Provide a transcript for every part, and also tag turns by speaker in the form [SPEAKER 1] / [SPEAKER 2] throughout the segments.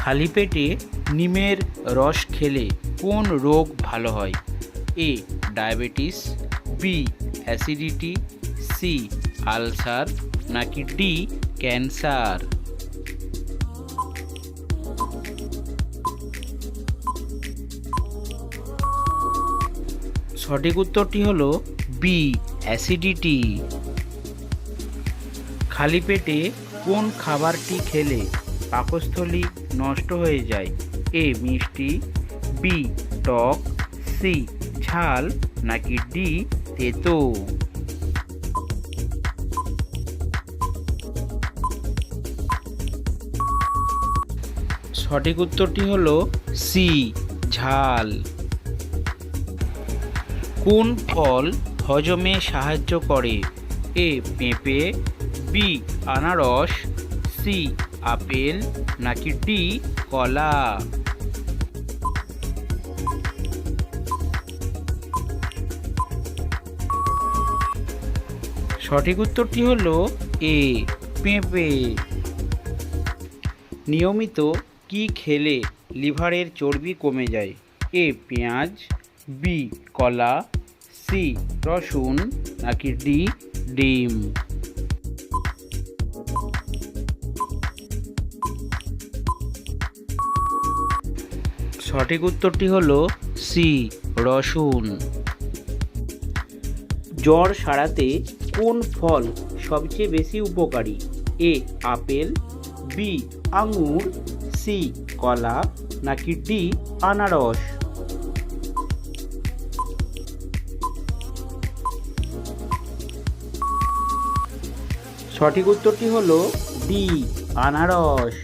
[SPEAKER 1] খালি পেটে নিমের রস খেলে কোন রোগ ভালো হয়? A diabetes, B acidity, C ulcer, নাকি ডি ক্যান্সার? সঠিক উত্তরটি হলো বি অ্যাসিডিটি। খালি পেটে কোন খাবারটি খেলে পাকস্থলী নষ্ট হয়ে যায়? এ মিষ্টি, বি টক, সি ঝাল, নাকি ডি তেতো? সঠিক উত্তরটি হলো সি ঝাল। কোন ফল হজমে সাহায্য করে? এ পেঁপে, বি আনারস, সি আপেল, নাকি ডি কলা? সঠিক উত্তরটি হলো এ পেঁপে। নিয়মিত কি খেলে লিভারের চর্বি কমে যায়? এ পেঁয়াজ, বি কলা, সি রসুন, নাকি ডি ডিম? সঠিক উত্তরটি হলো সি রসুন। জ্বর সারাতে কোন ফল সবচেয়ে বেশি উপকারী? এ আপেল, বি আঙুর, সি কলা, নাকি ডি আনারস? সঠিক উত্তরটি হলো ডি আনারস।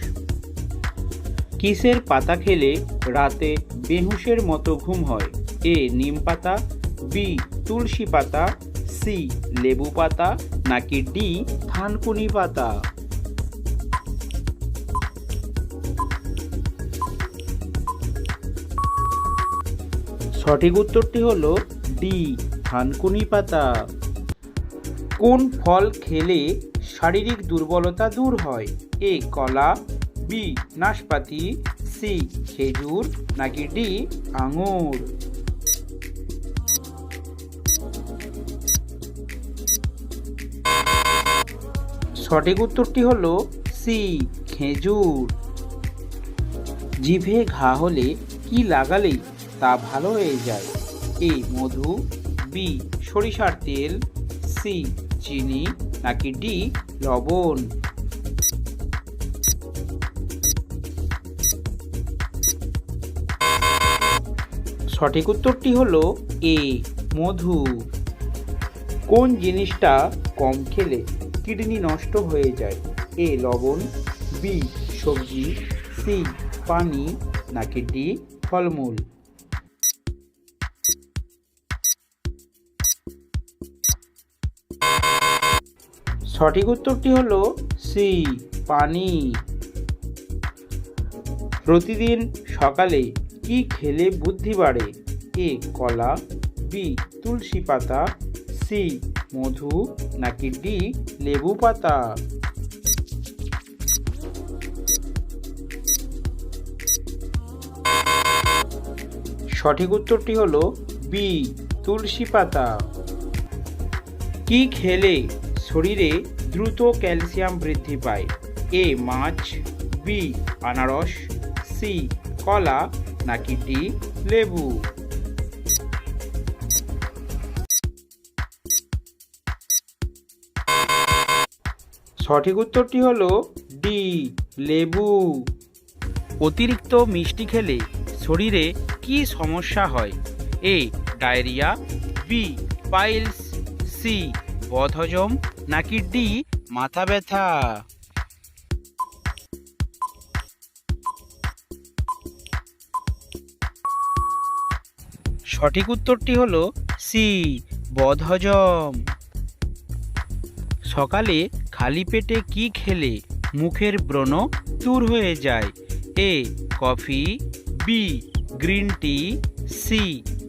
[SPEAKER 1] কিসের পাতা খেলে রাতে বেহুশের মতো ঘুম হয়? এ নিম পাতা, বি তুলসী পাতা, সি লেবু পাতা, নাকি ডি থানকুনি পাতা? সঠিক উত্তরটি হলো ডি থানকুনি পাতা। কোন ফল খেলে শারীরিক দুর্বলতা দূর হয়? এ কলা, বি নাশপাতি, সি খেজুর, নাকি ডি আঙুর? সঠিক উত্তরটি হলো সি খেজুর। জিভে ঘা হলে কি লাগালেই তা ভালো হয়ে যায়? এ মধু, বি সরিষার তেল, সি চিনি, নাকি ডি লবণ? সঠিক উত্তরটি হলো এ মধু। কোন জিনিসটা কম খেলে কিডনি নষ্ট হয়ে যায়? এ লবণ, বি সবজি, সি পানি, নাকি ডি ফলমূল? সঠিক উত্তরটি হলো সি পানি। প্রতিদিন সকালে কি খেলে বুদ্ধি বাড়ে? এ কলা, বি তুলসী পাতা, সি মধু, নাকি ডি লেবু পাতা? সঠিক উত্তরটি হলো বি তুলসী পাতা। কি খেলে শরীরে দ্রুত ক্যালসিয়াম বৃদ্ধি পায়? এ মাছ, বি আনারস, সি কলা, নাকি ডি লেবু? সঠিক উত্তরটি হলো ডি লেবু। অতিরিক্ত মিষ্টি খেলে শরীরে কি সমস্যা হয়? A diarrhoea, B piles, C বদহজম, নাকি ডি মাথা ব্যথা? সঠিক উত্তরটি হলো সি বদহজম। সকালে খালি পেটে কি খেলে মুখের ব্রণ দূর হয়ে যায়? A coffee, B green tea, C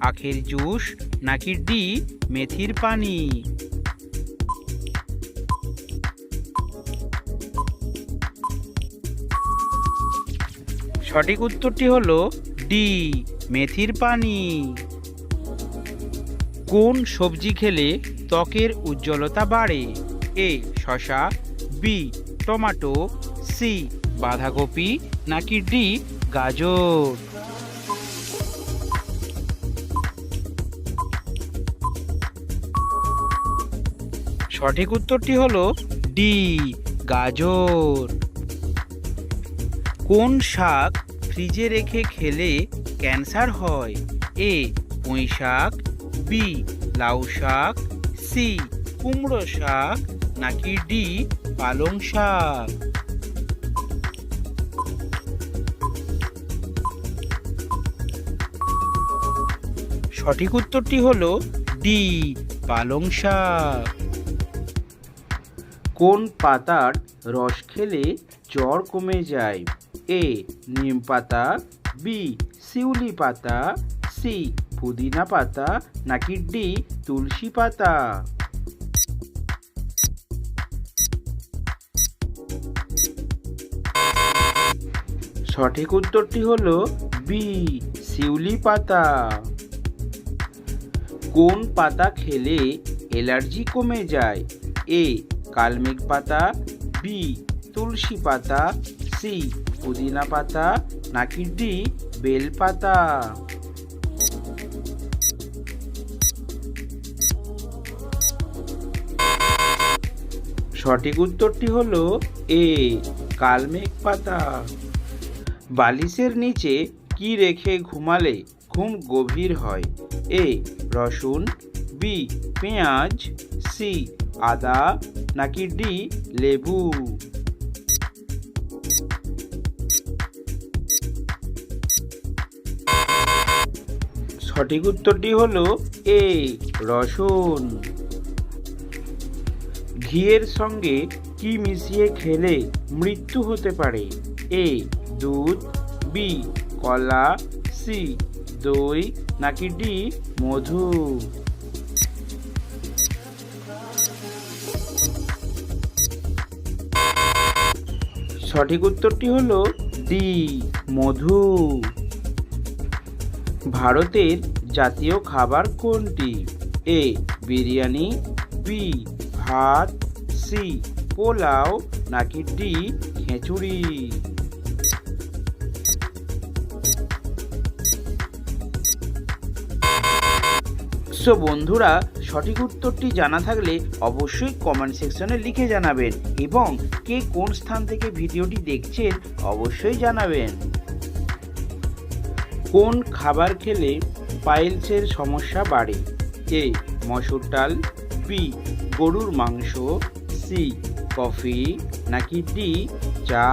[SPEAKER 1] আখের জুস, নাকি ডি মেথির পানি? সঠিক উত্তরটি হলো ডি, মেথির পানি। কোন সবজি খেলে ত্বকের উজ্জ্বলতা বাড়ে? এ শসা, বি টমেটো, সি বাঁধাকপি নাকি ডি গাজর? সঠিক উত্তরটি হলো ডি, গাজর। কোন শাক ফ্রিজে রেখে খেলে ক্যান্সার হয়? এ পুঁই শাক, বি লাউ শাক, সি কুমড়ো শাক নাকি ডি পালং শাক? সঠিক উত্তরটি হলো ডি, পালং শাক। কোন পাতার রস খেলে জ্বর কমে যায়? এ নিম পাতা, বি শিউলি পাতা, সি পুদিনা পাতা নাকি ডি তুলসী পাতা? সঠিক উত্তরটি হলো বি, শিউলি পাতা। কোন পাতা খেলে অ্যালার্জি কমে যায়? এ কালমেঘ পাতা, বি তুলসী পাতা, সি পুদিনা পাতা নাকি ডি বেল পাতা? সঠিক উত্তরটি হলো এ কালমেঘ পাতা। বালিশের নিচে কি রেখে ঘুমালে ঘুম গভীর হয়? এ রসুন, বি পেঁয়াজ, সি আদা নাকি ডি লেবু? সঠিক উত্তরটি হলো এ রসুন। ঘিয়ের সঙ্গে কি মিশিয়ে খেলে মৃত্যু হতে পারে? এ দুধ, বি কলা, সি দই নাকি ডি মধু? সঠিক উত্তরটি হলো ডি মধু। ভারতের জাতীয় খাবার কোনটি? এ বিরিয়ানি, বি ভাত, সি পোলাও নাকি ডি খিচুড়ি? সো বন্ধুরা, সঠিক উত্তরটি জানা থাকলে অবশ্যই কমেন্ট সেকশনে লিখে জানাবেন এবং কে কোন স্থান থেকে ভিডিওটি দেখছেন অবশ্যই জানাবেন। কোন খাবার খেলে পাইলসের সমস্যা বাড়ে? এ মসুর ডাল, বি গরুর মাংস, সি কফি নাকি ডি চা?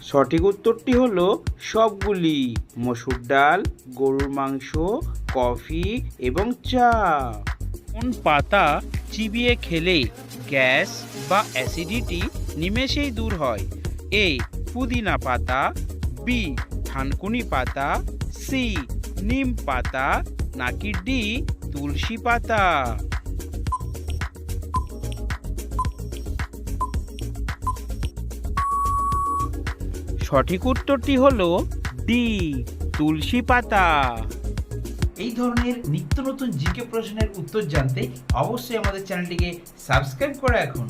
[SPEAKER 1] সঠিক উত্তরটি হলো সবগুলি, মসুর ডাল, গরুর মাংস, কফি এবং চা। কোন পাতা চিবিয়ে খেলে গ্যাস বা অ্যাসিডিটি নিমেষেই দূর হয়? এ পুদিনা পাতা, বি থানকুনি পাতা, সি নিম পাতা নাকি ডি তুলসী পাতা? সঠিক উত্তরটি হলো ডি তুলসী পাতা। এই ধরনের নিত্য নতুন জিকে প্রশ্নের উত্তর জানতে অবশ্যই আমাদের চ্যানেলটিকে সাবস্ক্রাইব করে রাখুন।